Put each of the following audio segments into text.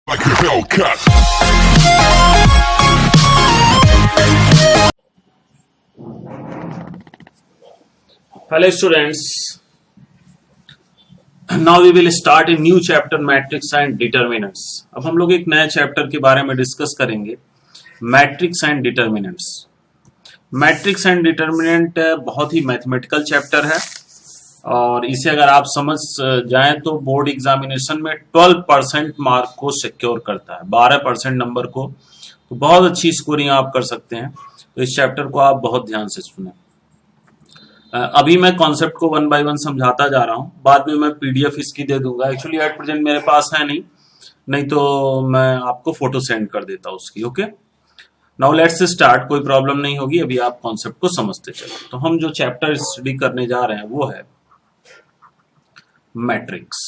like a Hellcat. Hello students, now we will start a new chapter matrix and determinants. अब हम लोग एक नए चैप्टर के बारे में डिस्कस करेंगे, matrix and determinants. Matrix and determinant बहुत ही मैथमेटिकल चैप्टर है और इसे अगर आप समझ जाएं तो बोर्ड एग्जामिनेशन में 12% मार्क को सिक्योर करता है, 12% नंबर को, तो बहुत अच्छी स्कोरिंग आप कर सकते हैं। तो इस चैप्टर को आप बहुत ध्यान से सुनें। अभी मैं कॉन्सेप्ट को 1 बाय 1 समझाता जा रहा हूं, बाद में मैं पीडीएफ इसकी दे दूंगा। एक्चुअली एट प्रेजेंट मेरे पास है नहीं तो मैं आपको फोटो सेंड कर देता हूं उसकी। Okay, now let's start. कोई प्रॉब्लम नहीं होगी, अभी आप कॉन्सेप्ट को समझते चलो। तो हम जो चैप्टर स्टडी करने जा रहे हैं वो है मैट्रिक्स।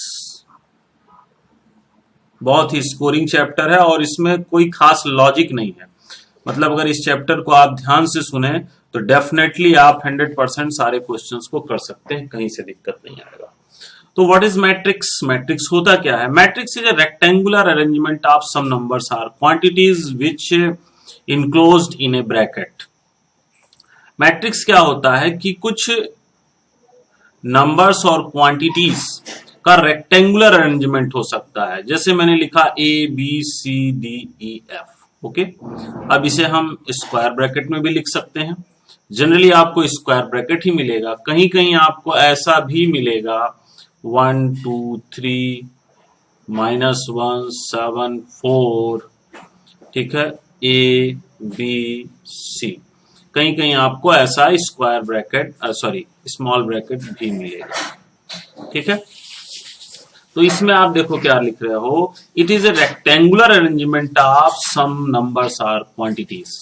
बहुत ही स्कोरिंग चैप्टर है और इसमें कोई खास लॉजिक नहीं है। मतलब अगर इस चैप्टर को आप ध्यान से सुने तो डेफिनेटली आप 100% सारे क्वेश्चंस को कर सकते हैं, कहीं से दिक्कत नहीं आएगा। तो व्हाट इज मैट्रिक्स? मैट्रिक्स होता क्या है? Matrix is a rectangular arrangement of some numbers or quantities which enclosed in a bracket. Matrix क्या होता है कि कुछ नंबर्स और क्वांटिटीज का रेक्टेंगुलर अरेंजमेंट हो सकता है। जैसे मैंने लिखा A B C D E F. Okay, अब इसे हम स्क्वायर ब्रैकेट में भी लिख सकते हैं। जनरली आपको स्क्वायर ब्रैकेट ही मिलेगा, कहीं कहीं आपको ऐसा भी मिलेगा 1 2 3 -1 7 4, ठीक है, ए बी सी। कहीं कहीं आपको ऐसा स्क्वायर ब्रैकेट स्मॉल ब्रैकेट भी मिलेगा। ठीक है, तो इसमें आप देखो क्या लिख रहे हो, it is a rectangular arrangement of some numbers or quantities.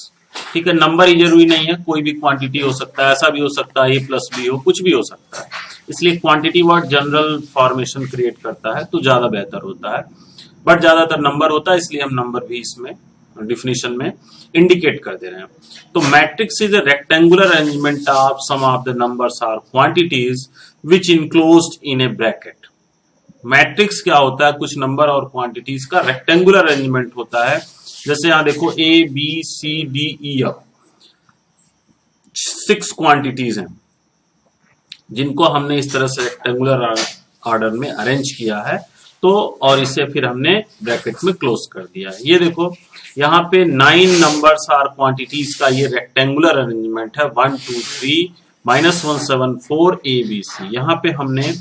ठीक है, नंबर ही जरूरी नहीं है, कोई भी क्वांटिटी हो सकता है, ऐसा भी हो सकता है ए प्लस बी हो, कुछ भी हो सकता है। इसलिए quantity word general formation create करता है तो ज्यादा बेहतर होता है, बट ज्यादातर नंबर होता है, इसलिए हम नंबर भी इसमें डिफिनेशन में इंडिकेट कर दे रहे हैं। तो matrix is a rectangular arrangement of some of the numbers or quantities which enclosed in a bracket. Matrix क्या होता है? कुछ नंबर और क्वांटिटीज का रेक्टेंगुलर अरेंजमेंट होता है। जैसे यहां देखो A B C D E F, 6 quantities हैं जिनको हमने इस तरह से रेक्टेंगुलर ऑर्डर में अरेंज किया है। तो और इसे फिर हमने ब्रैकेट में क्लोज कर दिया है। ये देखो यहाँ पे 9 नंबर्स आर क्वांटिटीज का ये रेक्टेंगुलर अरेंजमेंट है, 1 2 3 -1 7 4 ए बी सी। यहाँ पे हमने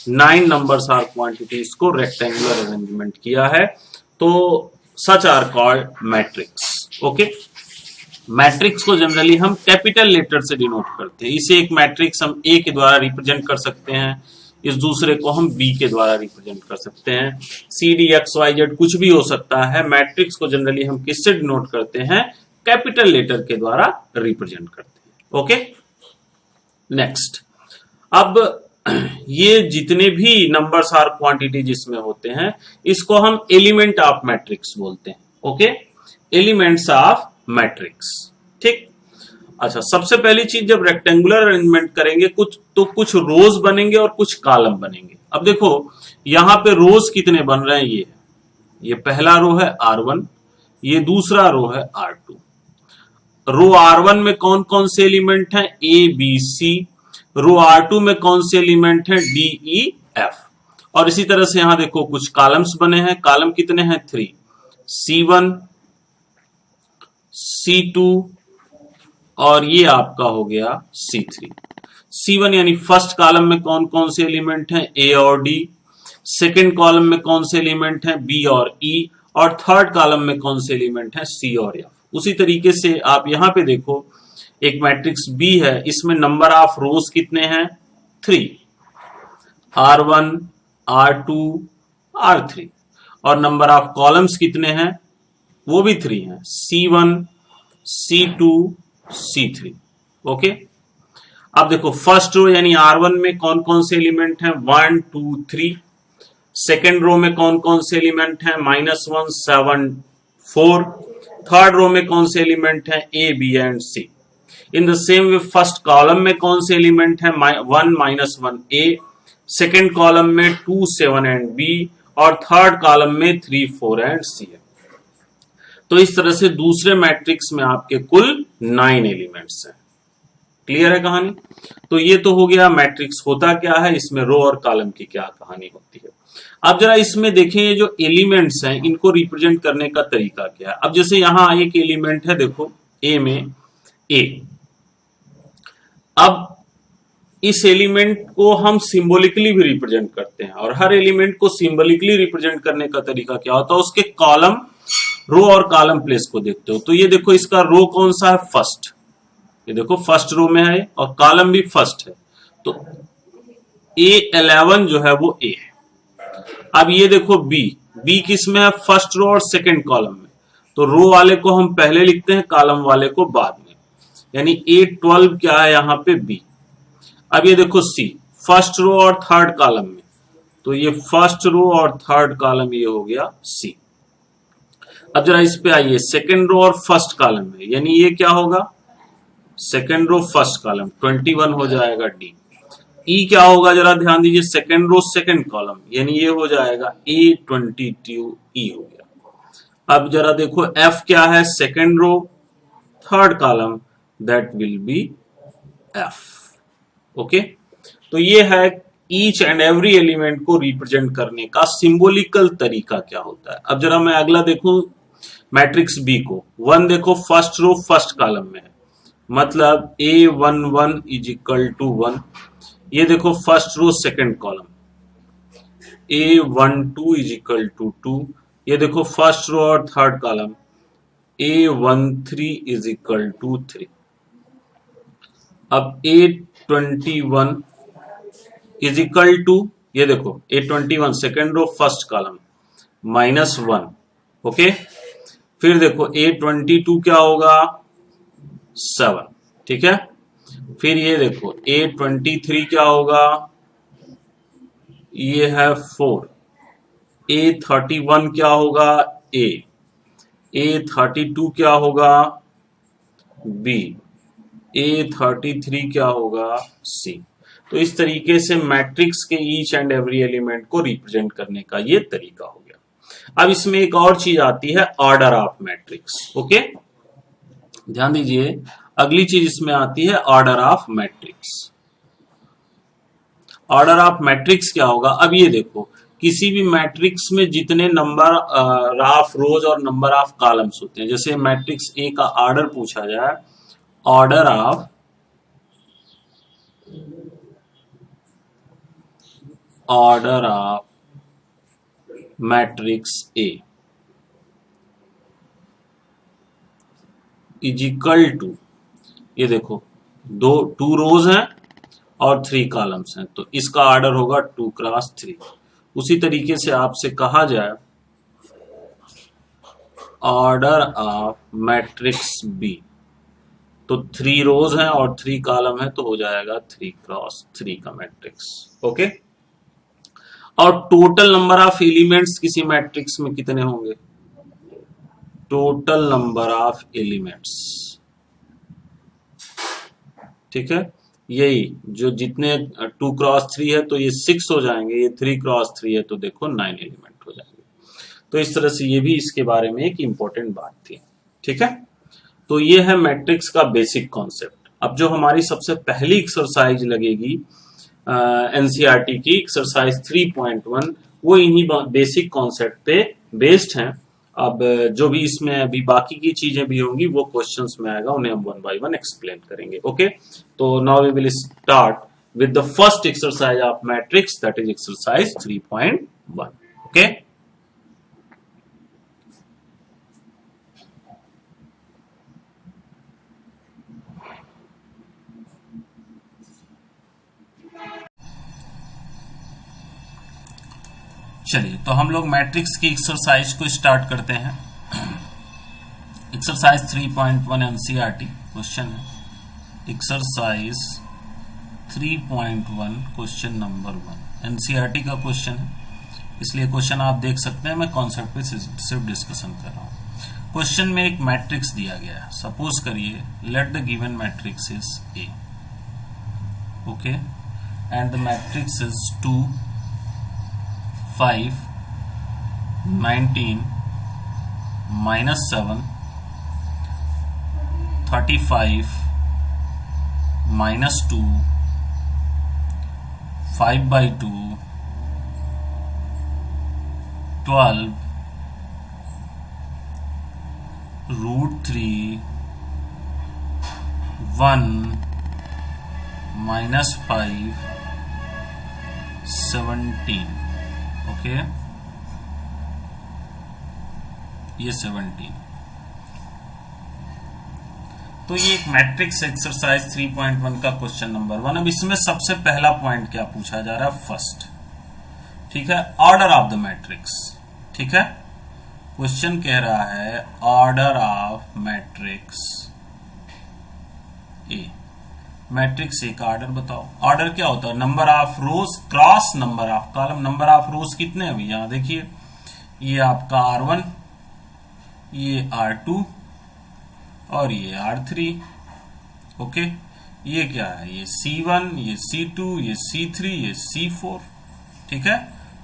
9 नंबर्स आर क्वांटिटीज को रेक्टेंगुलर अरेंजमेंट किया है, तो such are called matrix. Okay, matrix को जनरली हम कैपिटल लेटर से डिनोट करते हैं। इसे एक मैट्रिक्स हम ए के द्वारा रिप्रेजेंट कर सकते हैं, इस दूसरे को हम बी के द्वारा रिप्रेजेंट कर सकते हैं। C D X Y Z कुछ भी हो सकता है। मैट्रिक्स को जनरली हम किससे डिनोट करते हैं? कैपिटल लेटर के द्वारा रिप्रेजेंट करते हैं। Okay, next. अब ये जितने भी नंबर्स आर क्वांटिटी जिसमें होते हैं, इसको हम एलिमेंट ऑफ मैट्रिक्स बोलते हैं। Okay, elements of matrix. ठीक, अच्छा, सबसे पहली चीज, जब रेक्टेंगुलर अरेंजमेंट करेंगे कुछ रोज बनेंगे और कुछ कॉलम बनेंगे। अब देखो यहां पे रोज कितने बन रहे हैं, ये पहला रो है R1, ये दूसरा रो है R2। रो R1 में कौन कौन से एलिमेंट हैं? A B C. Row R2 में कौन से एलिमेंट हैं? D E F. और इसी तरह से यहां देखो कुछ कॉलम्स बने हैं। कॉलम कितने हैं? 3, C1 C2 और ये आपका हो गया C3। C1 यानी फर्स्ट कॉलम में कौन कौन से एलिमेंट हैं? ए और डी। सेकेंड कॉलम में कौन से एलिमेंट हैं? बी और ई। और थर्ड कॉलम में कौन से एलिमेंट हैं? सी और एफ। उसी तरीके से आप यहां पे देखो एक मैट्रिक्स बी है, इसमें नंबर ऑफ रोज कितने हैं? 3, R1 R2 R3। और नंबर ऑफ कॉलम्स कितने हैं? वो भी 3 हैं, C1 C2 C3। ओके, अब देखो फर्स्ट रो यानी R1 में कौन कौन से एलिमेंट हैं? 1 2 3। सेकेंड रो में कौन कौन से एलिमेंट हैं? -1 7 4। थर्ड रो में कौन से एलिमेंट हैं? A B and C. In the same way first column में कौन से एलिमेंट हैं? 1 -1 ए। सेकेंड कॉलम में 2 7 एंड बी। और थर्ड कॉलम में 3, 4 एंड सी है। तो इस तरह से दूसरे मैट्रिक्स में आपके कुल 9 एलिमेंट्स हैं। क्लियर है कहानी? तो ये तो हो गया मैट्रिक्स होता क्या है, इसमें रो और कॉलम की क्या कहानी होती है। अब जरा इसमें देखें ये जो एलिमेंट्स हैं इनको रिप्रेजेंट करने का तरीका क्या है। अब जैसे यहां एक एलिमेंट है, देखो ए में ए। अब इस एलिमेंट को हम सिंबॉलिकली भी रिप्रेजेंट करते हैं, और हर एलिमेंट को सिंबॉलिकली रिप्रेजेंट करने का तरीका क्या होता है, उसके कॉलम, रो और कॉलम प्लेस को देखते हो। तो ये देखो इसका रो कौन सा है, फर्स्ट। ये देखो फर्स्ट रो में है और कॉलम भी फर्स्ट है, तो A11 जो है वो ए है। अब ये देखो बी किस में है, फर्स्ट रो और सेकंड कॉलम में। तो रो वाले को हम पहले लिखते हैं, कॉलम वाले को बाद में, यानी A12 क्या है यहाँ पे बी। अब ये देखो सी, फर्स्ट रो और थर्ड कॉलम में, तो ये फर्स्ट रो और थर्ड कॉलम ये हो गया सी। अब जरा इस पे आइए, सेकंड रो और फर्स्ट कॉलम में, यानी ये क्या होगा, सेकंड रो फर्स्ट कॉलम, 21 हो जाएगा डी। ई क्या होगा जरा ध्यान दीजिए, सेकंड रो सेकंड कॉलम, यानी ये हो जाएगा A22 ई हो गया। अब जरा देखो एफ क्या है, second row third column, that will be F. Okay, तो ये है ईच एंड एवरी एलिमेंट को रिप्रेजेंट करने का सिंबॉलिकल तरीका क्या होता है। अब जरा मैं अगला देखूं मैट्रिक्स बी को, 1 देखो फर्स्ट रो फर्स्ट कॉलम में है, मतलब A11 इज इक्वल टू 1। ये देखो first row second column, A12 is equal to 2। ये देखो फर्स्ट रो और third column, A13 is equal to 3। अब A21 इज इक्वल टू, ये देखो A21 second row first column -1। Okay, फिर देखो A22 क्या होगा, 7। ठीक है, फिर ये देखो A23 क्या होगा, ये है 4। A31 क्या होगा, A32 क्या होगा, B। A33 क्या होगा, C। तो इस तरीके से मैट्रिक्स के ईच एंड एवरी एलिमेंट को रिप्रेजेंट करने का ये तरीका हो गया। अब इसमें एक और चीज आती है, ऑर्डर ऑफ मैट्रिक्स। ओके, ध्यान दीजिए, अगली चीज इसमें आती है order of matrix. Order of matrix क्या होगा, अब ये देखो किसी भी मैट्रिक्स में जितने नंबर ऑफ रोज और नंबर ऑफ कॉलम्स होते हैं, जैसे मैट्रिक्स ए का ऑर्डर पूछा जाए, order of matrix A is equal to, ये देखो 2 रोज हैं और 3 कॉलम्स हैं, तो इसका ऑर्डर होगा 2 क्रॉस 3। उसी तरीके से आपसे कहा जाए ऑर्डर ऑफ मैट्रिक्स बी, तो 3 रोज हैं और 3 कॉलम है, तो हो जाएगा 3 क्रॉस 3 का मैट्रिक्स। ओके, और टोटल नंबर ऑफ एलिमेंट्स किसी मैट्रिक्स में कितने होंगे, टोटल नंबर ऑफ एलिमेंट्स। ठीक है, यही जो जितने 2 क्रॉस 3 है तो ये 6 हो जाएंगे, ये 3 क्रॉस 3 है तो देखो 9 एलिमेंट हो जाएंगे। तो इस तरह से ये भी इसके बारे में एक इंपॉर्टेंट बात थी। ठीक है, तो ये है मैट्रिक्स का बेसिक कॉन्सेप्ट। अब जो हमारी सबसे पहली एक्सरसाइज लगेगी एनसीईआरटी की एक्सरसाइज 3.1, वो इन्हीं बेसिक कॉन्सेप्ट पे बेस्ड है। अब जो भी इसमें अभी बाकी की चीजें भी होंगी वो क्वेश्चंस में आएगा, उन्हें हम 1 बाय 1 एक्सप्लेन करेंगे। ओके, तो now we will start with the first exercise of matrix, that is exercise 3.1। Okay, चलिए तो हम लोग मैट्रिक्स की एक्सरसाइज को स्टार्ट करते हैं। एक्सरसाइज 3.1 एनसीईआरटी क्वेश्चन है, एक्सरसाइज 3.1 क्वेश्चन नंबर 1 एनसीईआरटी का क्वेश्चन है, इसलिए क्वेश्चन आप देख सकते हैं, मैं कॉन्सेप्ट पे सिर्फ डिस्कशन कर रहा हूं। क्वेश्चन में एक मैट्रिक्स दिया गया है, सपोज करिए late the given matrix is A, okay, and the matrix is 2 5 19 -7 35 -2 5/2 12 √3 1 -5 17 okay, ये 17। तो ये एक मैट्रिक्स एक्सरसाइज 3.1 का क्वेश्चन नंबर 1। अब इसमें सबसे पहला पॉइंट क्या पूछा जा रहा है? फर्स्ट, ठीक है, ऑर्डर ऑफ द मैट्रिक्स। ठीक है, क्वेश्चन कह रहा है order of matrix A. Matrix A का ऑर्डर बताओ। ऑर्डर क्या होता है? Number of rose cross number of column. Number of रोज कितने हैं? यहां देखिए, ये आपका R1, ये R2 और ये R3। ओके, ये क्या है? ये C1, ये C2, ये C3, ये C4। ठीक है,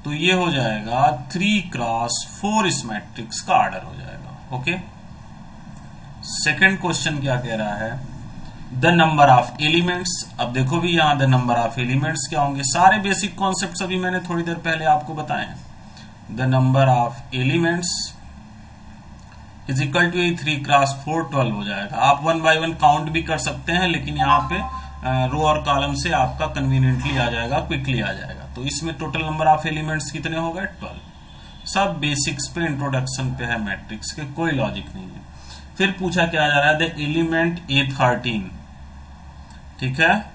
तो ये हो जाएगा 3x4 इस मैट्रिक्स का ऑर्डर हो जाएगा। ओके, सेकंड क्वेश्चन क्या कह रहा है? The number of elements. अब देखो भी यहां द नंबर ऑफ एलिमेंट्स क्या होंगे? सारे बेसिक कॉन्सेप्ट्स अभी मैंने थोड़ी देर पहले आपको बताए हैं। The number of elements is equal to 3x4 12 हो जाएगा। आप 1 by 1 काउंट भी कर सकते हैं, लेकिन यहाँ पे रो और कॉलम से आपका कन्वीनियंटली आ जाएगा, क्विकली आ जाएगा। तो इसमें टोटल नंबर ऑफ एलिमेंट्स कितने हो गए? 12। सब बेसिक्स पे, इंट्रोडक्शन पे है मैट्रिक्स के, कोई लॉजिक नहीं है। फिर पूछा क्या जा रहा है? The element A13। ठीक है,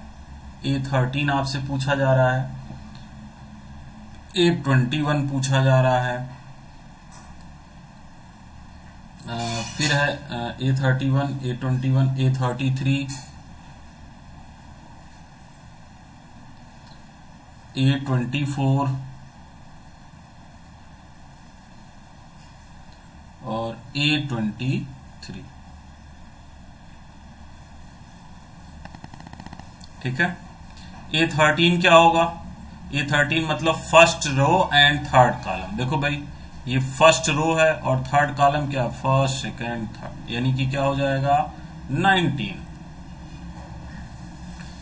A13 आपसे पूछा जा रहा है। A21 पूछा जा रहा है। फिर है A31, A21, A33, A24 और A23। ठीक है, A13 क्या होगा? A13 मतलब first row and third column. देखो भाई, ये फर्स्ट रो है और थर्ड कॉलम क्या? फर्स्ट, सेकंड, थर्ड, यानी कि क्या हो जाएगा? 19।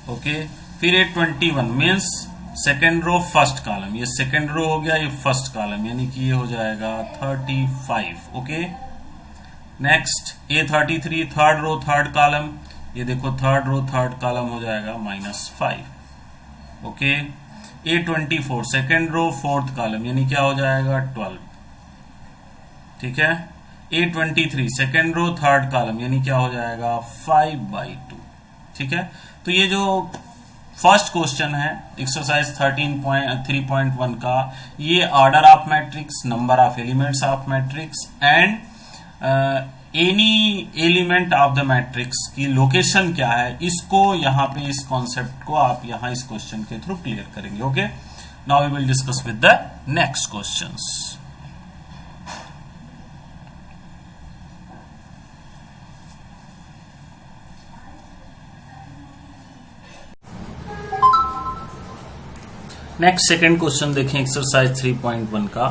ओके, फिर A21 means second row first column. ये सेकंड रो हो गया, ये फर्स्ट कॉलम, यानी कि ये हो जाएगा 35। Okay, next A33 third row third column. ये देखो थर्ड रो थर्ड कॉलम हो जाएगा -5। Okay, A24 second row fourth column, यानी क्या हो जाएगा? 12। ठीक है, A23 second row third column, यानी क्या हो जाएगा? 5/2। ठीक है, तो ये जो फर्स्ट क्वेश्चन है एक्सरसाइज 3.1 का, ये order of matrix, number of elements of matrix and any element of the matrix की लोकेशन क्या है, इसको यहां पे इस कॉन्सेप्ट को आप यहां इस क्वेश्चन के थ्रू क्लियर करेंगे। Okay, now we will discuss with the next questions. Next second question देखें एक्सरसाइज 3.1 का।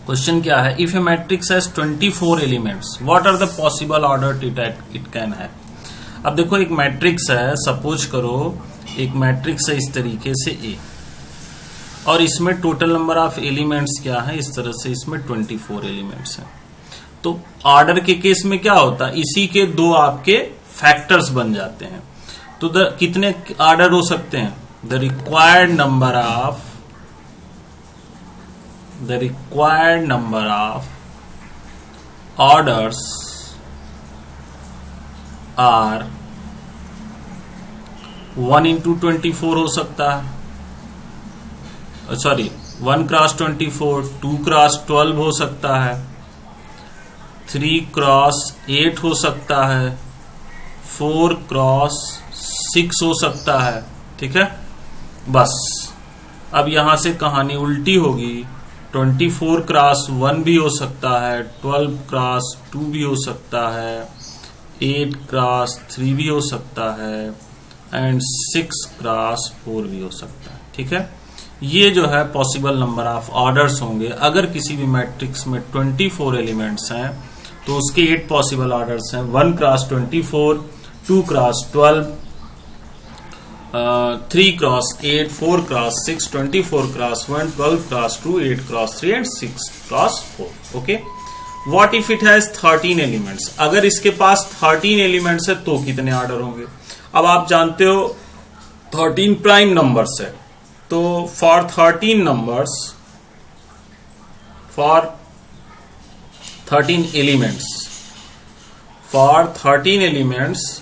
क्वेश्चन क्या है? If a matrix has 24 elements, what are the possible order it can have. अब देखो, एक मैट्रिक्स है, सपोज करो एक मैट्रिक्स है इस तरीके से ए, और इसमें टोटल नंबर ऑफ एलिमेंट्स क्या है? इस तरह से इसमें 24 एलिमेंट्स हैं। तो ऑर्डर के केस में क्या होता है? इसी के दो आपके फैक्टर्स बन जाते हैं। तो कितने ऑर्डर हो सकते हैं? the required number of orders are 1 into 24 हो सकता है, सॉरी 1 क्रॉस 24, 2 क्रॉस 12 हो सकता है, 3 क्रॉस 8 हो सकता है, 4 क्रॉस 6 हो सकता है। ठीक है, बस अब यहां से कहानी उल्टी होगी। 24 क्रॉस 1 भी हो सकता है, 12 क्रॉस 2 भी हो सकता है, 8 क्रॉस 3 भी हो सकता है एंड 6 क्रॉस 4 भी हो सकता है। ठीक है, ये जो है पॉसिबल नंबर ऑफ ऑर्डर्स होंगे। अगर किसी भी मैट्रिक्स में 24 एलिमेंट्स हैं तो उसके 8 पॉसिबल ऑर्डर्स हैं। 1 cross 24, 2 cross 12, 3 cross 8, 4 cross 6, 24 cross 1, 12 cross 2, 8 cross 3 and 6 cross 4। Okay, what if it has 13 elements? अगर इसके पास 13 एलिमेंट्स है तो कितने ऑर्डर होंगे? अब आप जानते हो 13 प्राइम नंबर्स है, तो for 13 numbers, for 13 elements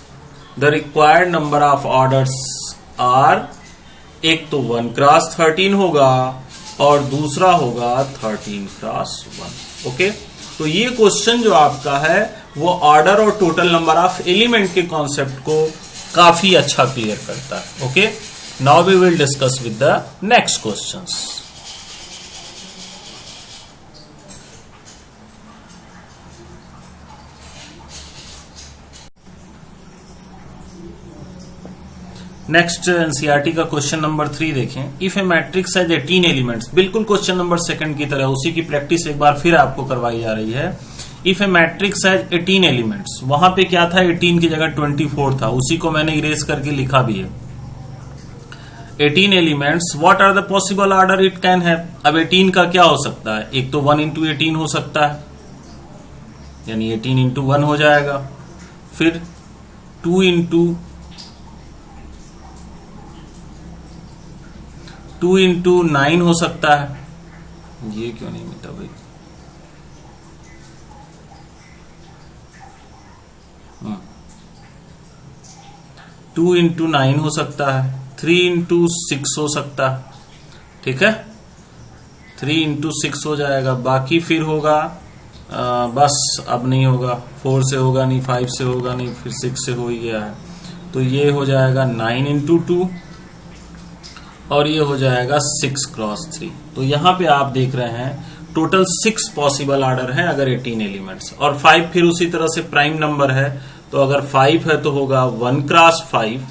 the required number of orders are, एक तो 1 क्रॉस 13 होगा और दूसरा होगा 13 क्रॉस 1। ओके, तो ये क्वेश्चन जो आपका है वो ऑर्डर और टोटल नंबर ऑफ एलिमेंट के कॉन्सेप्ट को काफी अच्छा क्लियर करता है। Okay, now we will discuss with the next questions. Next NCERT का क्वेश्चन नंबर 3 देखें। If a matrix has 18 elements, बिल्कुल क्वेश्चन नंबर 2 की तरह उसी की प्रैक्टिस एक बार फिर आपको करवाई जा रही है। If a matrix has 18 elements, वहां पे क्या था, 18 की जगह 24 था, उसी को मैंने इरेज करके लिखा भी है। 18 elements, what are the possible order it can have? अब 18 का क्या हो सकता है? एक तो 1 इंटू 18 हो सकता है, यानी 18 इंटू 1 हो जाएगा। फिर 2 इंटू 9 हो सकता है। ये क्यों नहीं मिटा भाई? 2 इंटू 9 हो सकता है। 3 इंटू 6 हो सकता है, ठीक है, 3 इंटू 6 हो जाएगा। बाकी फिर होगा बस अब नहीं होगा, 4 से होगा नहीं, 5 से होगा नहीं, फिर 6 से हो ही गया है, तो ये हो जाएगा 9 इंटू 2 और ये हो जाएगा 6 क्रॉस 3। तो यहां पे आप देख रहे हैं टोटल 6 पॉसिबल ऑर्डर हैं अगर 18 एलिमेंट्स, और 5 फिर उसी तरह से प्राइम नंबर है, तो अगर 5 है तो होगा 1 क्रॉस 5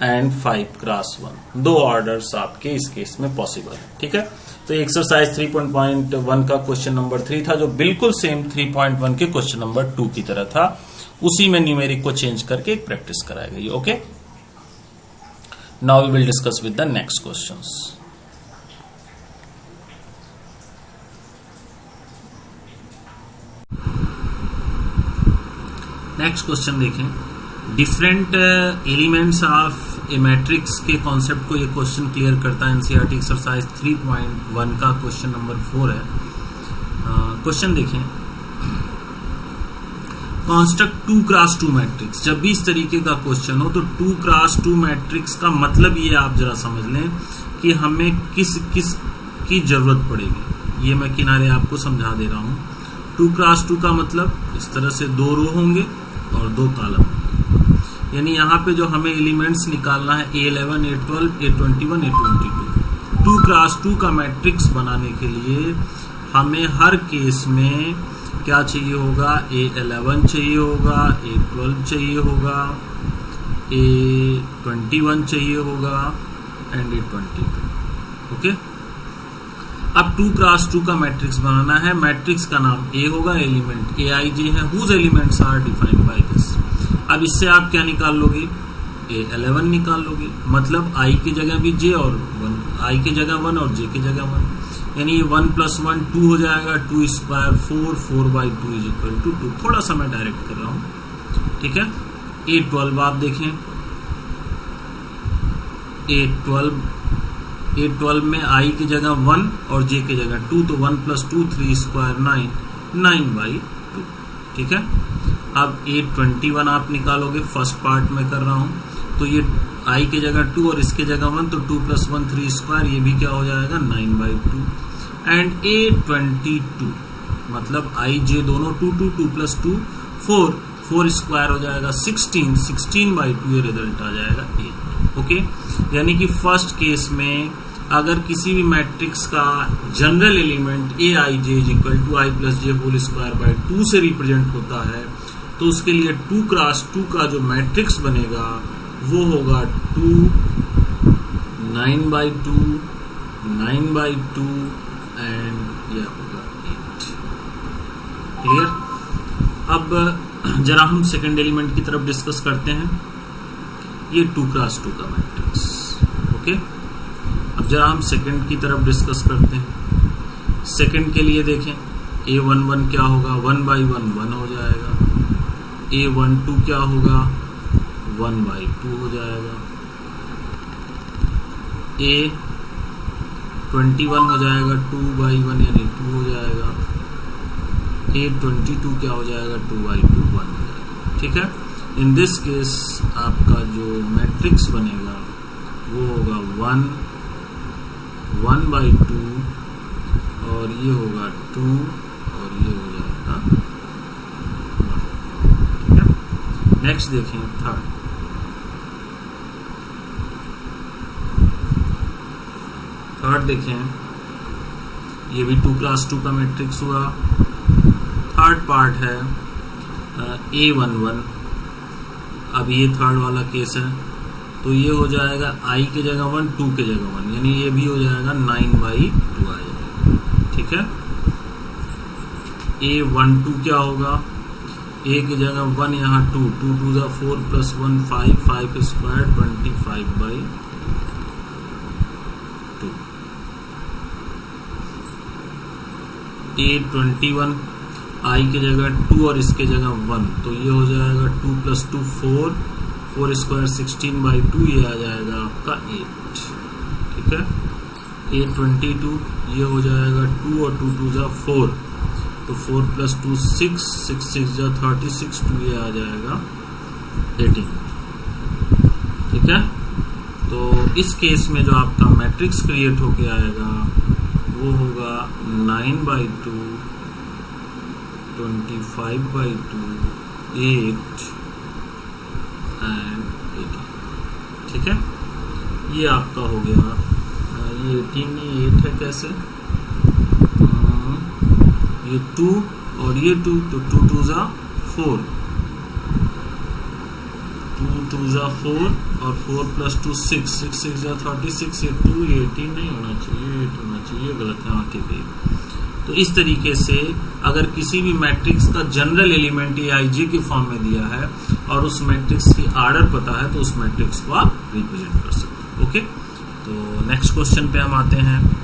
एंड 5 क्रॉस 1। 2 ऑर्डर्स आपके इस केस में पॉसिबल है, ठीक है। तो एक्सरसाइज 3.1 का क्वेश्चन नंबर 3 था, जो बिल्कुल सेम 3.1 के क्वेश्चन नंबर 2 की तरह था, उसी में न्यूमेरिक को चेंज करके एक प्रैक्टिस कराई गई। Okay, now we will discuss with the next questions. Next question देखें। Different elements of a matrix के कॉन्सेप्ट को ये क्वेश्चन क्लियर करता है। एनसीईआरटी एक्सरसाइज 3.1 का क्वेश्चन नंबर 4 है। क्वेश्चन देखें, कंस्ट्रक्ट 2 क्रॉस 2 मैट्रिक्स। जब भी इस तरीके का क्वेश्चन हो तो 2 क्रॉस 2 मैट्रिक्स का मतलब ये आप जरा समझ लें कि हमें किस की जरूरत पड़ेगी। ये मैं किनारे आपको समझा दे रहा हूं। 2 क्रॉस 2 का मतलब इस तरह से 2 रो होंगे और 2 कॉलम, यानी यहाँ पे जो हमें एलिमेंट्स निकालना है A11, A12, A21, A22। 2 cross 2 का मैट्रिक्स बनाने के लिए हमें हर केस में क्या चाहिए होगा? A11 चाहिए होगा, A12 चाहिए होगा, A21 चाहिए होगा एंड A22। ओके, अब 2 क्रॉस 2 का मैट्रिक्स बनाना है। मैट्रिक्स का नाम A होगा, एलिमेंट Aij है, whose elements are defined by this. अब इससे आप क्या निकाल लोगे? A11 निकाल लोगे, मतलब I की जगह भी J और 1, I की जगह 1 और J की जगह 1, यानी 1 + 1 2 हो जाएगा, 2 स्क्वायर 4, 4/2 = 2। थोड़ा सा मैं डायरेक्ट कर रहा हूं, ठीक है। A12 आप देखें, A12 में I की जगह 1 और J की जगह 2, तो 1 + 2 3 स्क्वायर 9, 9/2, ठीक है। अब A21 आप निकालोगे, फर्स्ट पार्ट में कर रहा हूं, तो ये I की जगह 2 और इसके जगह 1, तो 2 + 1 3 स्क्वायर, ये भी क्या हो जाएगा 9/2। एंड A22 मतलब I J दोनों 2 + 2 4, 4 स्क्वायर हो जाएगा 16, 16/2, ये रिजल्ट आ जाएगा 8। ओके, यानी कि फर्स्ट केस में अगर किसी भी मैट्रिक्स का general element Aij = I + J whole square by 2 से रिप्रेजेंट होता है, तो उसके लिए 2 क्रॉस 2 का जो मैट्रिक्स बनेगा वो होगा 2, 9/2, 9/2 एंड यह होगा 8। क्लियर। अब जरा हम सेकंड एलिमेंट की तरफ डिस्कस करते हैं। ये 2x2 का मैट्रिक्स। ओके, अब जरा हम सेकंड की तरफ डिस्कस करते हैं। सेकंड के लिए देखें, A11 क्या होगा, 1/1 1 हो जाएगा। A12 क्या होगा, 1/2 हो जाएगा। A21 हो जाएगा 2/1 यानी 2 हो जाएगा। A22 क्या हो जाएगा, 2/2 1 हो जाएगा। ठीक है। इन दिस केस आपका जो मैट्रिक्स बनेगा वो होगा 1 1/2 और ये होगा 2 और ये हो जाएगा 1। ठीक है। नेक्स्ट देखें थर्ड देखें, ये भी 2x2 का मैट्रिक्स हुआ। थर्ड पार्ट है A11। अब ये थर्ड वाला केस है, तो ये हो जाएगा I के जगह 1 2 के जगह 1 यानी ये भी हो जाएगा 9/2 आ जाएगा। ठीक है। A12 क्या होगा, A की जगह 1 यहाँ 2 2 2 4 + 1 5 5 स्क्वायर 25/2। A21 I की जगह 2 और इसके जगह 1 तो ये हो जाएगा 2 + 2 4 4 स्क्वायर 16/2 ये आ जाएगा आपका 8। ठीक है। A22 ये हो जाएगा 2 और 2 2 4 तो 4 + 2 6 6 6 36 2 ये आ जाएगा 18। ठीक है। तो इस केस में जो आपका मैट्रिक्स क्रिएट होके आएगा वो होगा 9/2 25/2 8 एंड 18। ठीक है। ये आपका हो गया, ये 18 नहीं 8 है। कैसे, ये 2 और ये 2 तो 2 2 4 2 2 4 और 4 + 2 6 6 6 36 ये 2 ये 18 नहीं होना चाहिए, 8 होना चाहिए। गलत है, ठीक है। तो इस तरीके से अगर किसी भी मैट्रिक्स का जनरल एलिमेंट AIJ के फॉर्म में दिया है और उस मैट्रिक्स की आर्डर पता है तो उस मैट्रिक्स को आप रिप्रेजेंट कर सकते हैं। ओके, तो नेक्स्ट क्वेश्चन पे हम आते हैं।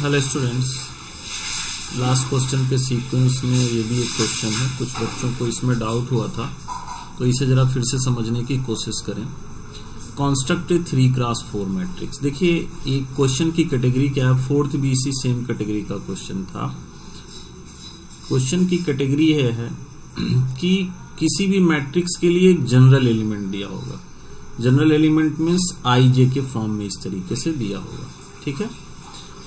हेलो स्टूडेंट्स, लास्ट क्वेश्चन के सीक्वेंस में ये भी एक क्वेश्चन है। कुछ बच्चों को इसमें डाउट हुआ था तो इसे जरा फिर से समझने की कोशिश करें। Construct 3x4 matrix. देखिए एक क्वेश्चन की कैटेगरी क्या है, 4th BC सेम कैटेगरी का क्वेश्चन था। क्वेश्चन की कैटेगरी ये है कि किसी भी मैट्रिक्स के लिए एक जनरल एलिमेंट दिया होगा। जनरल एलिमेंट मीन्स IJ के फॉर्म में इस तरीके से दिया होगा। ठीक है।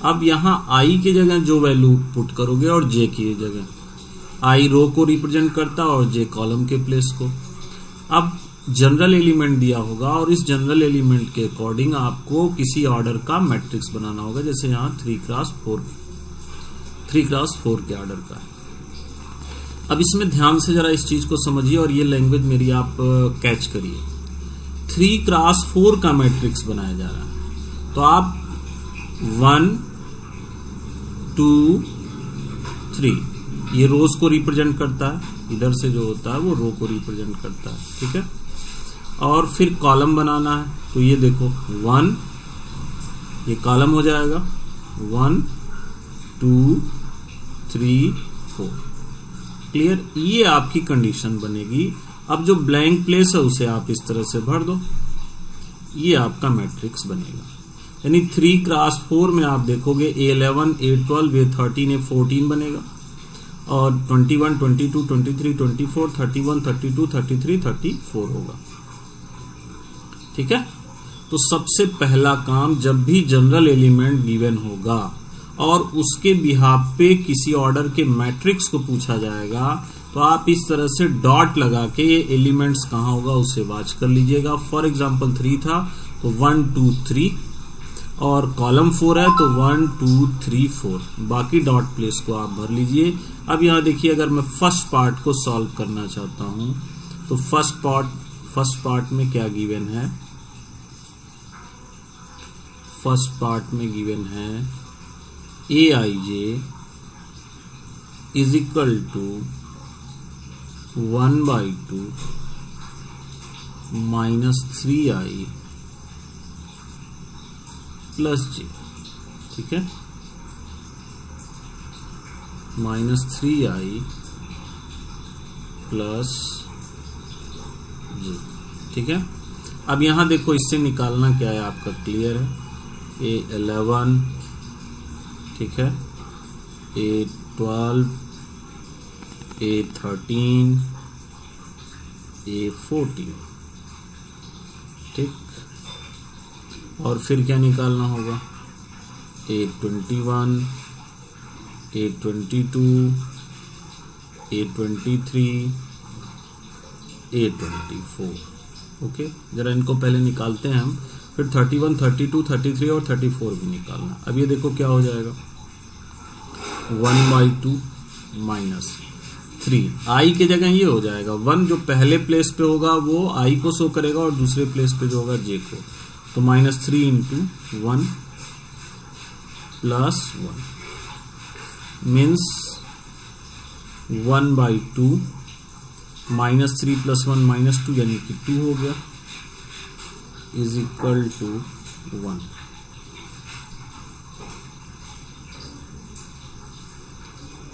अब यहाँ I की जगह जो वैल्यू पुट करोगे और J की जगह, I रो को रिप्रेजेंट करता है और J कॉलम के प्लेस को। अब जनरल एलिमेंट दिया होगा और इस जनरल एलिमेंट के अकॉर्डिंग आपको किसी ऑर्डर का मैट्रिक्स बनाना होगा। जैसे यहाँ 3x4 के ऑर्डर का है। अब इसमें ध्यान से जरा इस चीज को समझिए और ये लैंग्वेज मेरी आप कैच करिए। 3x4 का मैट्रिक्स बनाया जा रहा है तो आप 1 2 3 ये रोज को रिप्रेजेंट करता है, इधर से जो होता है वो रो को रिप्रेजेंट करता है। ठीक है। और फिर कॉलम बनाना है तो ये देखो 1 ये कॉलम हो जाएगा, 1 2 3 4। क्लियर, ये आपकी कंडीशन बनेगी। अब जो ब्लैंक प्लेस है उसे आप इस तरह से भर दो, ये आपका मैट्रिक्स बनेगा। यानी 3x4 में आप देखोगे A11 A12 A13 A14 बनेगा और 21 22 23 24 31 32 33 34 होगा। ठीक है। तो सबसे पहला काम, जब भी जनरल एलिमेंट गिवन होगा और उसके बिहाफ पे किसी ऑर्डर के मैट्रिक्स को पूछा जाएगा तो आप इस तरह से डॉट लगा के ये एलिमेंट्स कहाँ होगा उसे वाच कर लीजिएगा। फॉर एग्जाम्पल 3 था तो 1 2 3 और कॉलम 4 है तो 1 2 3 4, बाकी डॉट प्लेस को आप भर लीजिए। अब यहाँ देखिए, अगर मैं फर्स्ट पार्ट को सॉल्व करना चाहता हूं तो फर्स्ट पार्ट में क्या गिवन है? फर्स्ट पार्ट में गिवन है aij is equal to 1/2 minus 3i plus j, ठीक है, माइनस 3i प्लस j, ठीक है। अब यहां देखो, इससे निकालना क्या है आपका क्लियर है, a11, ठीक है, a12, a13, a14, ठीक। और फिर क्या निकालना होगा? a21, a22, a23, a24, okay. जरा इनको पहले निकालते हैं हम, फिर 31, 32, 33 और 34 भी निकालना। अब ये देखो क्या हो जाएगा, 1/2 माइनस 3, i की जगह ये हो जाएगा 1, जो पहले प्लेस पे होगा वो i को शो करेगा और दूसरे प्लेस पे जो होगा j को, तो -3 इंटू 1 प्लस 1 मीन्स 1/2 -3 प्लस 1 -2 यानी कि 2 हो गया, is equal to 1।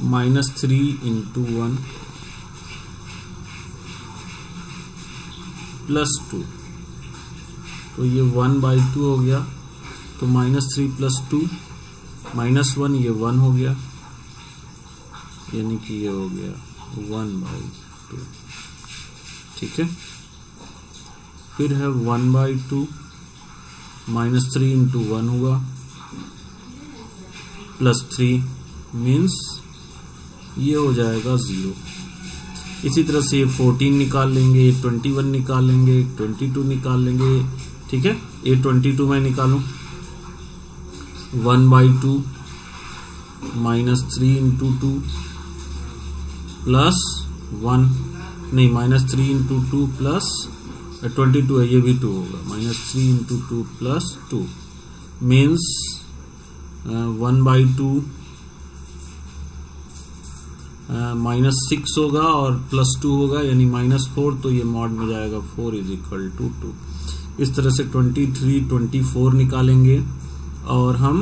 -3 into 1 plus 2, तो ये 1/2 हो गया, तो -3 प्लस 2 -1, ये 1 हो गया, यानी कि ये हो गया 1/2, ठीक है। फिर है 1/2 -3 इंटू 1 हुआ प्लस 3 मीन्स ये हो जाएगा 0। इसी तरह से 14 निकाल लेंगे, 21 निकाल लेंगे, 22 निकाल लेंगे, ठीक है। a22 में निकालूं 1/2 -3 इंटू 2 प्लस 1, नहीं -3 इंटू 2 प्लस 22 है, ये भी 2 होगा, -3 इंटू 2 प्लस 2 मीन्स 1/2 -6 होगा और प्लस 2 होगा यानी -4, तो ये मॉड में जाएगा 4 इज इक्वल टू 2। इस तरह से 23, 24 निकालेंगे और हम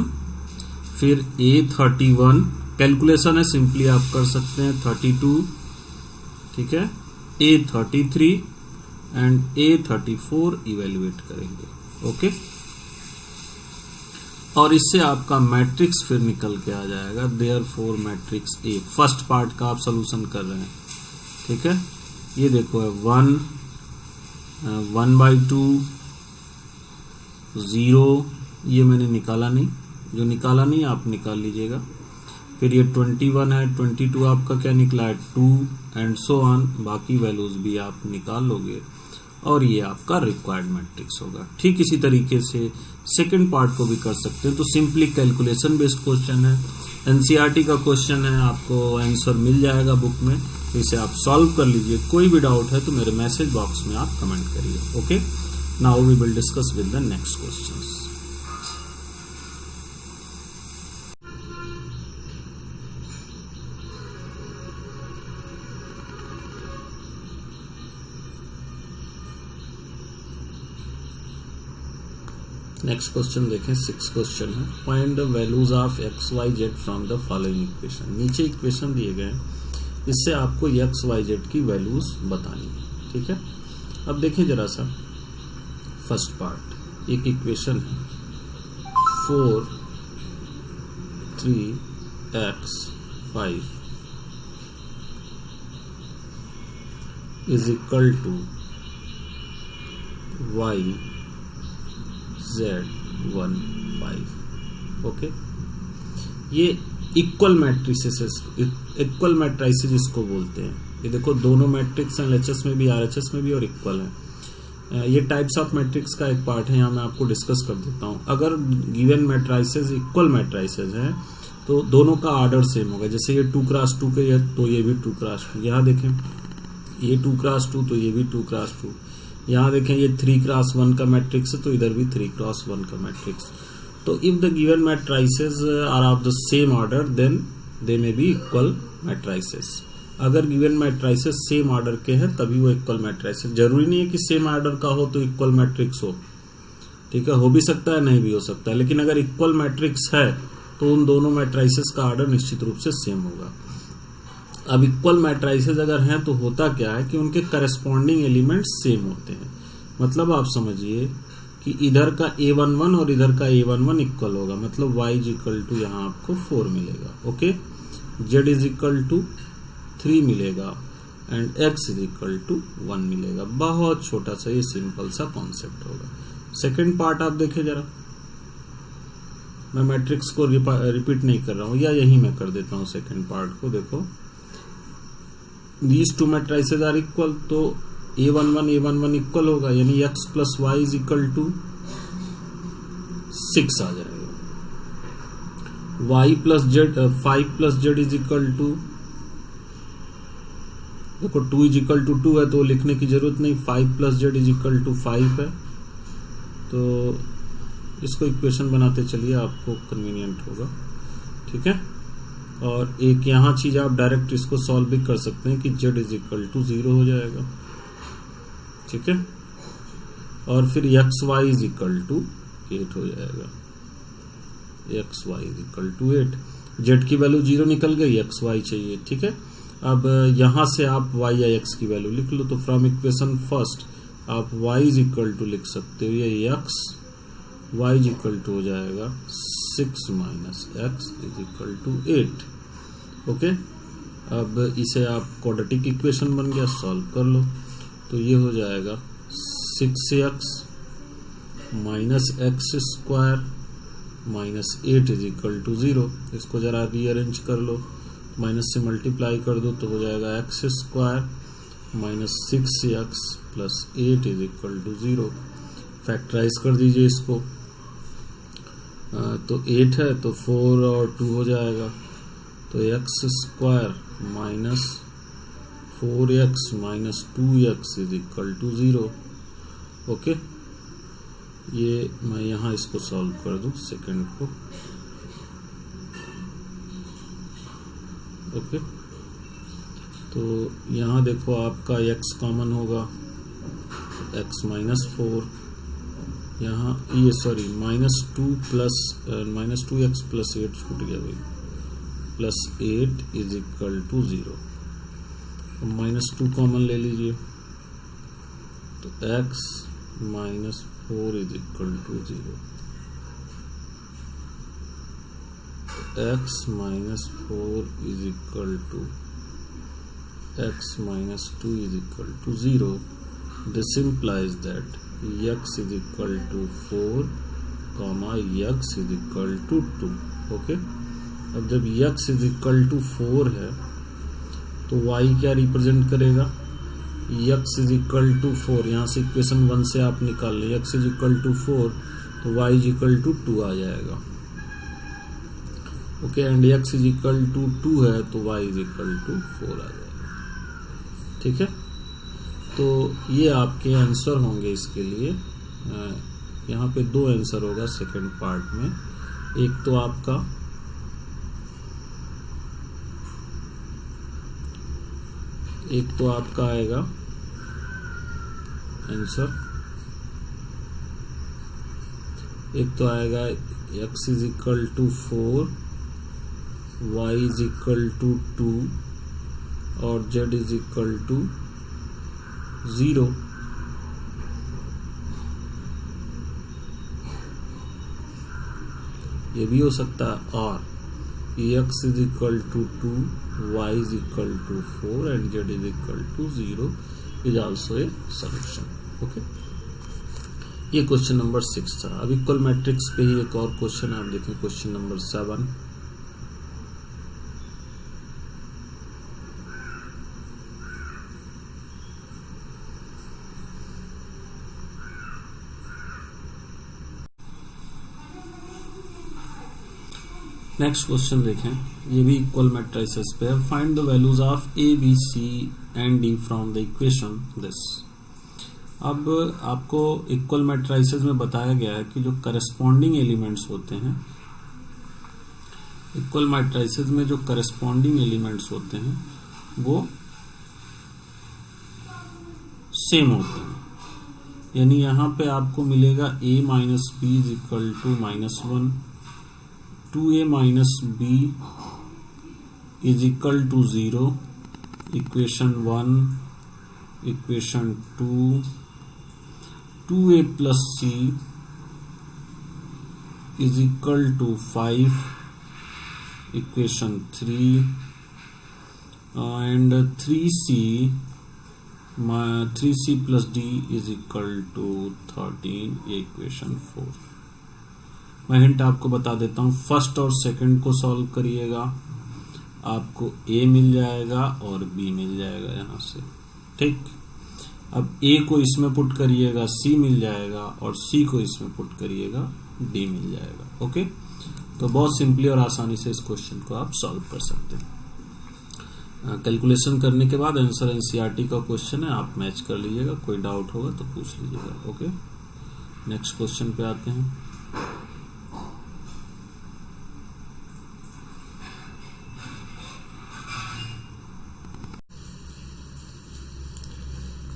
फिर a31, कैलकुलेशन है सिंपली आप कर सकते हैं, 32, ठीक है, a33 एंड a34 इवेल्युएट करेंगे, ओके। और इससे आपका मैट्रिक्स फिर निकल के आ जाएगा, therefore matrix A. First part का आप सोल्यूशन कर रहे हैं, ठीक है। ये देखो है 1/2 0, ये मैंने निकाला नहीं, जो निकाला नहीं आप निकाल लीजिएगा। फिर ये 21 है, 22 आपका क्या निकला है 2 एंड सो ऑन, बाकी वैल्यूज भी आप निकाल लोगे और ये आपका रिक्वायर्ड मैट्रिक्स होगा। ठीक इसी तरीके से सेकंड पार्ट को भी कर सकते हैं। तो सिंपली कैलकुलेशन बेस्ड क्वेश्चन है, एनसीईआरटी का क्वेश्चन है, आपको आंसर मिल जाएगा बुक में, तो इसे आप सॉल्व कर लीजिए। कोई भी डाउट है तो मेरे मैसेज बॉक्स में आप कमेंट करिए, okay. Now we will discuss with the next questions. Next question देखें, 6 क्वेश्चन है। Find the values of X Y Z from the following equation. नीचे इक्वेशन दिए गए हैं, इससे आपको एक्स वाई जेड की वैल्यूज बतानी है, ठीक है। अब देखें जरा सा फर्स्ट पार्ट, एक इक्वेशन है 4 3x 5 is equal to y Z1 5, okay. ये इक्वल मैट्रिसेस, इक्वल मैट्राइसेस इसको बोलते हैं। ये देखो दोनों मैट्रिक्स हैं, LHS में भी RHS में भी और इक्वल है। ये टाइप्स ऑफ मैट्रिक्स का एक पार्ट है, यहाँ मैं आपको डिस्कस कर देता हूँ। अगर गिवन मैट्राइसेस इक्वल मैट्राइसेस हैं तो दोनों का ऑर्डर सेम होगा। जैसे ये 2x2 के है तो ये भी 2x2, यहाँ देखें ये 2x2 तो ये भी 2x2, यहाँ देखें ये 3x1 का मैट्रिक्स है तो इधर भी 3x1 का मैट्रिक्स। तो if the given matrices are of the same order then they may be equal matrices. अगर गिवन मैट्राइसेस सेम ऑर्डर के हैं तभी वो इक्वल मैट्राइसेस। जरूरी नहीं है कि सेम ऑर्डर का हो तो इक्वल मैट्रिक्स हो, ठीक है, हो भी सकता है नहीं भी हो सकता है, लेकिन अगर इक्वल मैट्रिक्स है तो उन दोनों मैट्राइसेस का ऑर्डर निश्चित रूप से सेम होगा। अब इक्वल मैट्राइसेस अगर हैं तो होता क्या है कि उनके करस्पॉन्डिंग एलिमेंट्स सेम होते हैं। मतलब आप समझिए कि इधर का a11 और इधर का a11 इक्वल होगा, मतलब y इज इक्वल टू यहाँ आपको 4 मिलेगा, okay, z is equal to 3 मिलेगा and x is equal to 1 मिलेगा। बहुत छोटा सा ये सिंपल सा कॉन्सेप्ट होगा। सेकेंड पार्ट आप देखें जरा, मैं मैट्रिक्स को रिपीट नहीं कर रहा हूं, या यही मैं कर देता हूं सेकेंड पार्ट को। देखो these two matrices are equal, तो a11 इक्वल होगा, यानी x plus Y is equal to 6 आ जाएगा। y plus Z 5 plus Z is equal to, देखो 2 इज इक्वल टू 2 है तो लिखने की जरूरत नहीं, 5 plus Z is equal to 5 है। तो इसको इक्वेशन बनाते चलिए, आपको कन्वीनियंट होगा, ठीक है। और एक यहाँ चीज आप डायरेक्ट इसको सॉल्व भी कर सकते हैं कि z इज इक्वल टू 0 हो जाएगा, ठीक है। और फिर X Y is equal to 8 हो जाएगा, X Y is equal to 8। Z की वैल्यू 0 निकल गई, एक्स वाई चाहिए, ठीक है। अब यहां से आप y या x की वैल्यू लिख लो, तो फ्रॉम इक्वेशन फर्स्ट आप y इज इक्वल टू लिख सकते हो, ये x y is equal to हो जाएगा 6 minus x is equal to 8, okay. अब इसे आप क्वाड्रेटिक इक्वेशन बन गया, सॉल्व कर लो, तो ये हो जाएगा 6x minus X square minus 8 is equal to 0। इसको जरा रीअरेंज कर लो, माइनस से मल्टीप्लाई कर दो तो हो जाएगा X square minus 6x plus 8 is equal to 0। Factorise कर दीजिए इसको, तो 8 है तो 4 और 2 हो जाएगा, तो X square minus 4x minus 2x is equal to 0, okay. ये मैं यहाँ इसको सॉल्व कर दूं सेकंड को, ओके। तो यहाँ देखो आपका x कॉमन होगा, x माइनस 4, यहाँ ये सॉरी माइनस 2x प्लस 8 छूट गया भाई, plus 8 is equal to 0। Minus 2 common ले लीजिए, तो x minus 4 is equal to 0, x minus 4 is equal to x minus 2 is equal to 0। This implies that x is equal to 4 comma x is equal to 2, okay. अब जब x is equal to 4 है तो y क्या represent करेगा, x is equal to 4, यहाँ से equation 1 से आप निकाल लें, x इज इक्वल टू 4 तो y इज इक्वल टू 2 आ जाएगा, okay. And x is equal to 2 है तो y इज इक्वल टू 4 आ जाएगा, ठीक है। तो ये आपके आंसर होंगे इसके लिए। यहाँ पे 2 आंसर होगा सेकंड पार्ट में। एक तो आपका आएगा आंसर, एक तो आएगा x is equal to 4, y is equal to 2 और z इज इक्वल टू 0। ये भी हो सकता है, और x is equal to 2, y is equal to 4 and z is equal to 0 is also a solution, okay. ये क्वेश्चन नंबर 6 था। अब इक्वल मैट्रिक्स पे ही एक और क्वेश्चन आप देखें, क्वेश्चन नंबर 7। नेक्स्ट क्वेश्चन देखें, ये भी इक्वल मैट्रिसेस पे है। Find the values of A B C and D from the equation this. अब आपको इक्वल मैट्रिसेस में बताया गया है कि जो करस्पॉन्डिंग एलिमेंट्स होते हैं, इक्वल मैट्रिसेस में जो करस्पॉन्डिंग एलिमेंट्स होते हैं वो सेम होते हैं। यानी यहां पे आपको मिलेगा a minus B is equal to -1, 2a minus B is equal to 0, equation 1, equation 2, 2a plus c is equal to 5, equation 3 and 3c plus d is equal to 13, equation 4। मैं हिंट आपको बता देता हूं, फर्स्ट और second को solve करिएगा, आपको a मिल जाएगा और b मिल जाएगा यहां से, ठीक। अब a को इसमें पुट करिएगा, c मिल जाएगा, और c को इसमें पुट करिएगा, d मिल जाएगा। ओके, तो बहुत सिंपली और आसानी से इस क्वेश्चन को आप सॉल्व कर सकते हैं। कैलकुलेशन करने के बाद आंसर एनसीईआरटी का क्वेश्चन है, आप मैच कर लीजिएगा, कोई डाउट होगा तो पूछ लीजिएगा। ओके, नेक्स्ट क्वेश्चन पे आते हैं।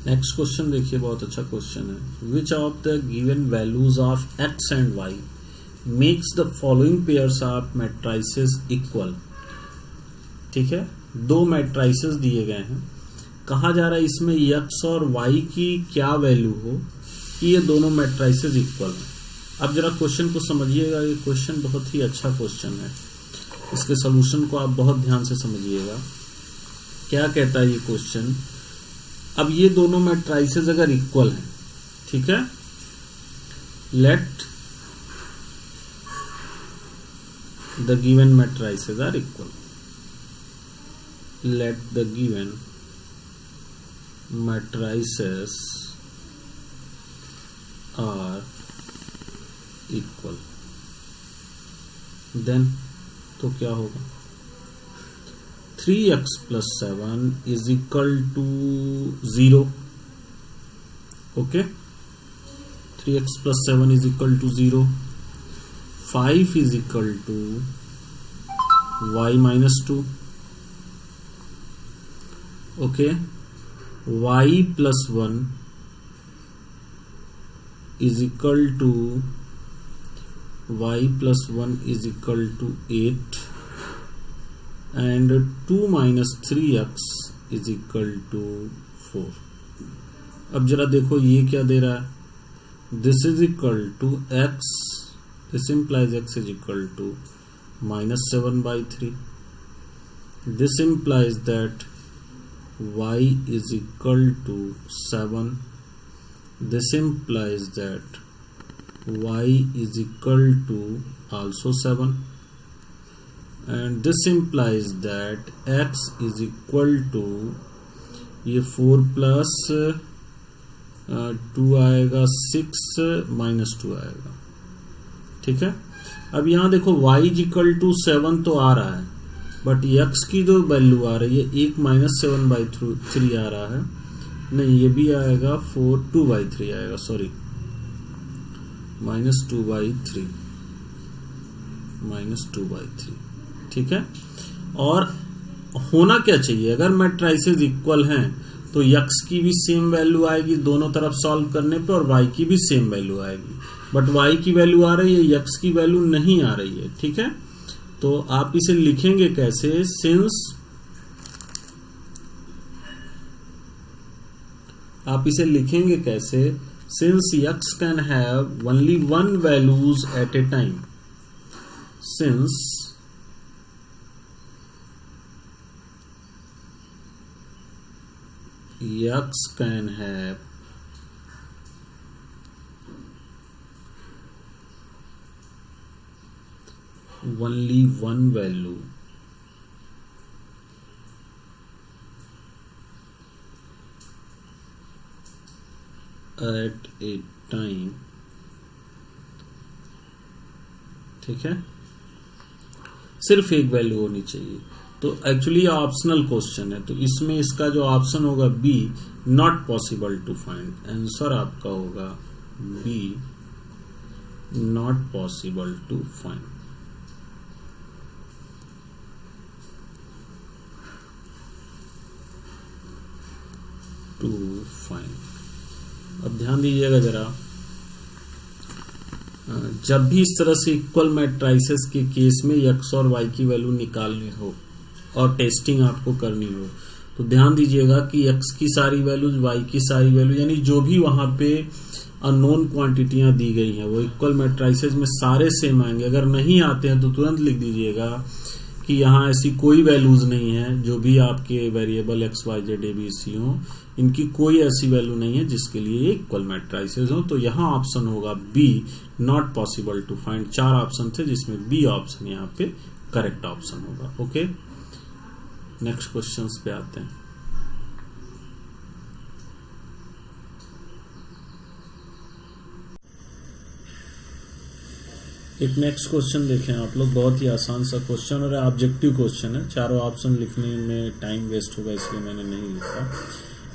नेक्स्ट क्वेश्चन देखिए, बहुत अच्छा क्वेश्चन है। Which of the given values of X and Y makes the following pairs of matrices equal. ठीक है, दो मैट्रिसेस दिए गए हैं, कहा जा रहा है इसमें x और y की क्या वैल्यू हो कि ये दोनों मैट्रिसेस इक्वल हैं। अब जरा क्वेश्चन को समझिएगा, ये क्वेश्चन बहुत ही अच्छा क्वेश्चन है, इसके सॉल्यूशन को आप बहुत ध्यान से समझिएगा। क्या कहता है ये क्वेश्चन, अब ये दोनों मैट्रिसेस अगर इक्वल हैं, ठीक है, let the given matrices are equal, let the given matrices are equal, then तो क्या होगा, 3x plus 7 is equal to 0। Okay, 3x plus 7 is equal to 0, 5 is equal to y minus 2। Okay, y plus 1 is equal to y plus 1 is equal to 8 and 2 minus 3x is equal to 4। अब जरा देखो ये क्या दे रहा है, this is equal to x, this implies x is equal to -7/3, this implies that y is equal to 7, this implies that y is equal to also 7, and this implies that x is equal to ये 4 plus 2 आएगा 6 minus 2 आएगा। ठीक है, अब यहाँ देखो y is equal to 7 तो आ रहा है, बट x की जो वैल्यू आ रही है 1 माइनस 7/3 आ रहा है, नहीं ये भी आएगा 2/3 आएगा, सॉरी -2/3। ठीक है, और होना क्या चाहिए, अगर मैट्रिसेस इक्वल हैं तो x की भी सेम वैल्यू आएगी दोनों तरफ सॉल्व करने पे, और y की भी सेम वैल्यू आएगी, बट y की वैल्यू आ रही है, x की वैल्यू नहीं आ रही है। ठीक है, तो आप इसे लिखेंगे कैसे, सिंस आप इसे लिखेंगे कैसे, since x can have only one values at a time, since x can have only one value at a time। ठीक है, सिर्फ एक वैल्यू होनी चाहिए। तो एक्चुअली ऑप्शनल क्वेश्चन है, तो इसमें इसका जो ऑप्शन होगा B, not possible to find, answer आपका होगा B, not possible to find. To find. अब ध्यान दीजिएगा जरा, जब भी इस तरह से इक्वल मैट्राइसेस के केस में एक्स और वाई की वैल्यू निकालनी हो और टेस्टिंग आपको करनी हो, तो ध्यान दीजिएगा कि एक्स की सारी वैल्यूज, वाई की सारी वैल्यू, यानी जो भी वहां पे अननोन क्वांटिटियां दी गई हैं वो इक्वल मैट्राइसेस में सारे सेम आएंगे। अगर नहीं आते हैं तो तुरंत लिख दीजिएगा कि यहाँ ऐसी कोई वैल्यूज नहीं है, जो भी आपके variable X Y Z A B C हो, इनकी कोई ऐसी वैल्यू नहीं है जिसके लिए ये इक्वल मैट्राइसेस हो। तो यहाँ ऑप्शन होगा B, not possible to find. 4 option थे जिसमें बी ऑप्शन यहाँ पे करेक्ट ऑप्शन होगा। ओके, नेक्स्ट क्वेश्चंस पे आते हैं। एक नेक्स्ट क्वेश्चन देखें आप लोग, बहुत ही आसान सा क्वेश्चन और ऑब्जेक्टिव क्वेश्चन है। चारों ऑप्शन लिखने में टाइम वेस्ट होगा इसलिए मैंने नहीं लिखा।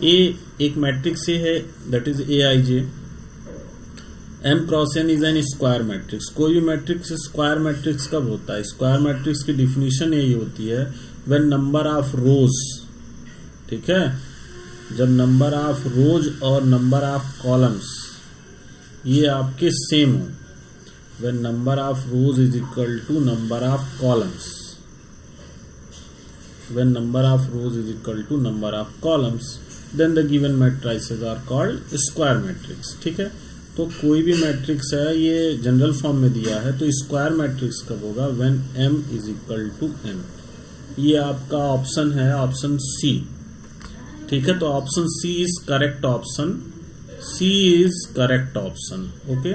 ए एक मैट्रिक्स ए है, that is A I J. M cross N is N square matrix. कोई भी मैट्रिक्स स्क्वायर मैट्रिक्स कब होता है? स्क्वायर मैट्रिक्स की डिफिनीशन यही होती है व्हेन नंबर ऑफ रोज, ठीक है, जब नंबर ऑफ रोज और नंबर ऑफ कॉलम्स ये आपके सेम हो। when number of rows is equal to number of columns, when number of rows is equal to number of columns, then the given matrices are called square matrix। ठीक है, तो कोई भी matrix है, ये जनरल फॉर्म में दिया है, तो स्क्वायर मैट्रिक्स कब होगा? when m is equal to n। ये आपका ऑप्शन है, ऑप्शन सी। ठीक है, तो option C is correct option, C is correct option. Okay,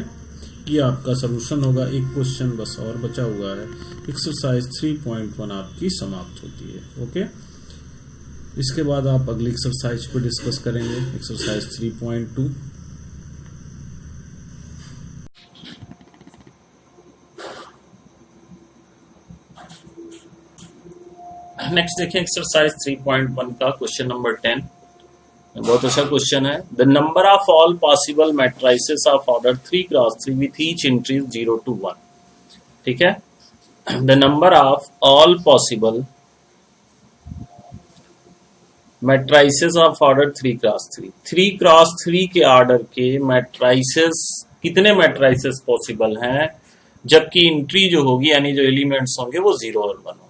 ये आपका सोल्यूशन होगा। एक क्वेश्चन बस और बचा हुआ है, एक्सरसाइज 3.1 आपकी समाप्त होती है। ओके, इसके बाद आप अगली एक्सरसाइज पे डिस्कस करेंगे, एक्सरसाइज 3.2। नेक्स्ट देखें एक्सरसाइज 3.1 का क्वेश्चन नंबर 10। बहुत अच्छा क्वेश्चन है। The number of all possible matrices of order 3x3 with each entry 0 to 1। ठीक है, the number of all possible matrices of order 3x3, 3x3 के ऑर्डर के मैट्राइसेस, कितने मैट्राइसेस पॉसिबल हैं जबकि एंट्री जो होगी यानी जो एलिमेंट्स होंगे वो 0 और 1 होंगे।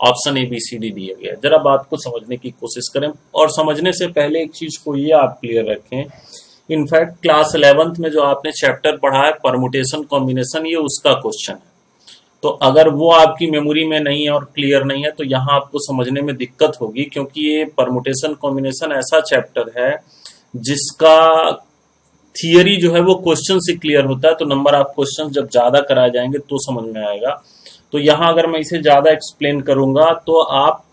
Option A B C D दिया गया है। जरा बात को समझने की कोशिश करें, और समझने से पहले एक चीज को ये आप क्लियर रखें, इनफैक्ट क्लास 11th में जो आपने चैप्टर पढ़ा है परमुटेशन कॉम्बिनेशन, ये उसका क्वेश्चन है। तो अगर वो आपकी मेमोरी में नहीं है और क्लियर नहीं है तो यहाँ आपको समझने में दिक्कत होगी, क्योंकि ये परमुटेशन कॉम्बिनेशन ऐसा चैप्टर है जिसका थियरी जो है वो क्वेश्चन से क्लियर होता है। तो नंबर ऑफ क्वेश्चन जब ज्यादा कराए जाएंगे तो समझ में आएगा। तो यहां अगर मैं इसे ज्यादा एक्सप्लेन करूंगा तो आप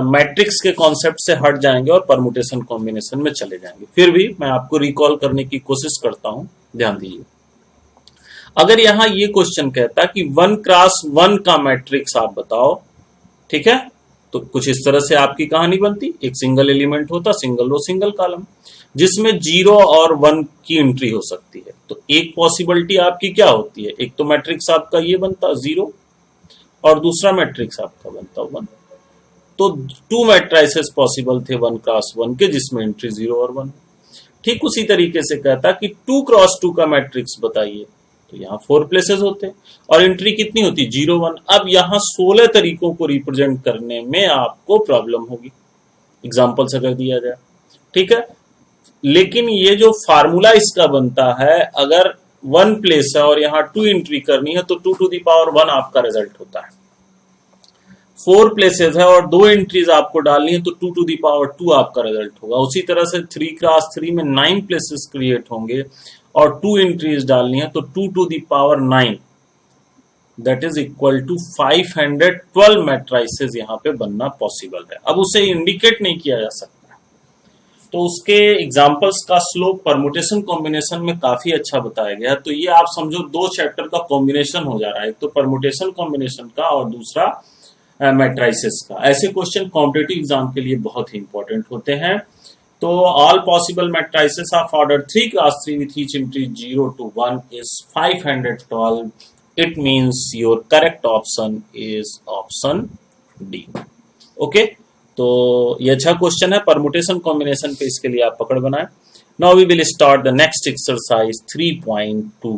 मैट्रिक्स के कॉन्सेप्ट से हट जाएंगे और परमुटेशन कॉम्बिनेशन में चले जाएंगे। फिर भी मैं आपको रिकॉल करने की कोशिश करता हूं, ध्यान दीजिए। अगर यहां ये क्वेश्चन कहता कि 1x1 का मैट्रिक्स आप बताओ, ठीक है, तो कुछ इस तरह से आपकी कहानी बनती। एक सिंगल एलिमेंट होता, सिंगल रो सिंगल कॉलम, जिसमें 0 और 1 की एंट्री हो सकती है। तो एक पॉसिबिलिटी आपकी क्या होती है? एक तो मैट्रिक्स आपका ये बनता 0 और दूसरा मैट्रिक्स आपका बनता 1। तो 2 मैट्राइसेस पॉसिबल थे 1x1 के, जिसमें एंट्री 0 और 1। ठीक उसी तरीके से कहता कि 2x2 का मैट्रिक्स बताइए, तो यहाँ 4 प्लेसेस होते और एंट्री कितनी होती? 0 1। अब यहाँ 16 तरीकों को रिप्रेजेंट करने में आपको प्रॉब्लम होगी, एग्जाम्पल से कर दिया जाए, ठीक है। लेकिन ये जो फार्मूला इसका बनता है, अगर 1 प्लेस है और यहाँ 2 एंट्री करनी है तो 2 to the power 1 आपका रिजल्ट होता है। 4 प्लेसेस है और 2 एंट्रीज आपको डालनी है तो 2 to the power 2 आपका रिजल्ट होगा। उसी तरह से 3x3 में 9 प्लेसेस क्रिएट होंगे और 2 एंट्रीज डालनी है तो 2 to the power 9 that is equal to 512 matrices यहाँ पे बनना पॉसिबल है। अब उसे इंडिकेट नहीं किया जा सकता, तो उसके एग्जांपल्स का स्लोप परमुटेशन कॉम्बिनेशन में काफी अच्छा बताया गया है। तो ये आप समझो दो चैप्टर का कॉम्बिनेशन हो जा रहा है, एक तो परमुटेशन कॉम्बिनेशन का और दूसरा मैट्राइसेस का। ऐसे क्वेश्चन कॉम्पिटिटिव एग्जाम के लिए बहुत ही इंपॉर्टेंट होते हैं। तो all possible matrices of order 3 class 3 with each entry 0 to 1 is 512. It means your correct option is option D. Okay, तो ये अच्छा क्वेश्चन है परमुटेशन कॉम्बिनेशन पे, इसके लिए आप पकड़ बनाए। Now we will start the next exercise 3.2।